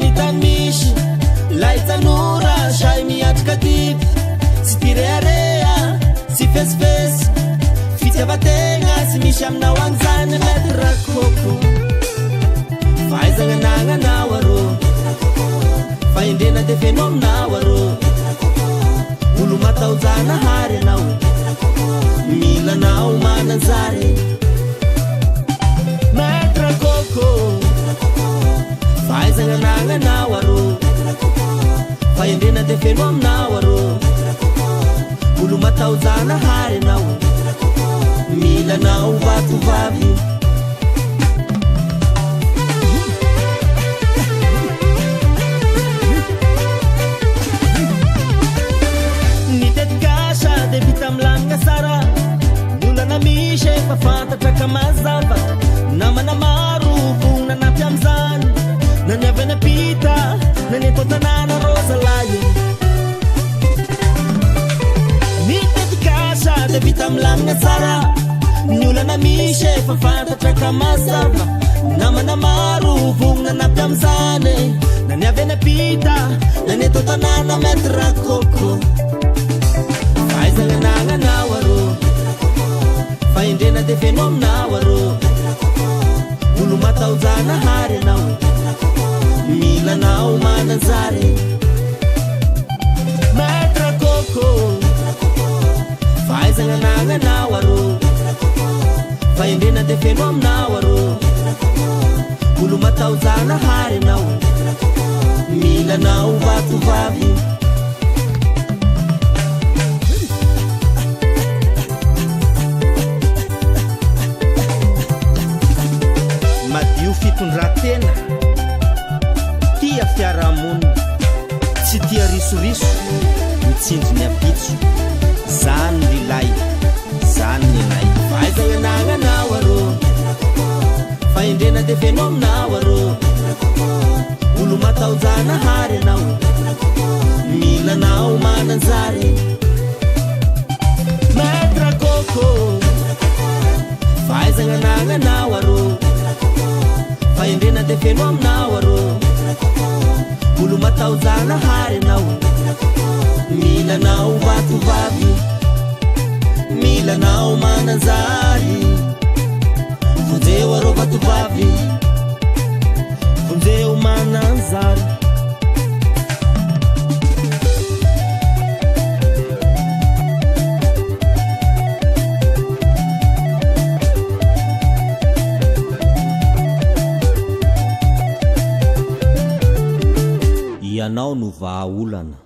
Tamisy lay tanora say miatrika tiby sy tirearea sy fesifesy fitiavategna sy misy aminao an'izany mety rakoko fahaizagna anagnanao arô fahendrena dia fenao aminao arô olo matahojanahary anao milanao mananjary mety rakoko fahaizagna anagnanao arô fahendrena dia fenao aminao arô olo matahojanahary anao milanao vatovavy nitetikasa dia vita milamina sara ny olana misy efa fantatra ka mazava namana maro vona napy am'izany na ny avy any apita na ny atao tanàna rozalahy nitetikasa dia vita milamina sara ny olana misy efa fantatra ka mazava namana maro vona napy am'izany na ny avy any apita na ny atao tanàna mety rakoko fahaizagna anagnanao arô fahendrena dia fenao aminao arô olo matahojanahary anao milanao mananjary mety rakoko fahaizagna anagnanao arô fahendrena dia fenao aminao arô olo matahojanahary anao milanao vatovavy madio fitondratena tia fiarahamonina tsy tia risoriso mitsinjo ny apitso zany lilay zany nilay fahaizagna anagnanao arô fahendrena dia fenao aminao arô olo matahojanahary anao milanao mananjary mety rakoko fahaizagna anagnanao arô fahendrena dia fenao aminao arô olo matahojanahary anao milanao vatovavy milanao mananjary vonjeo arô vatovavy vonjeo mananjary ianao no vahaolana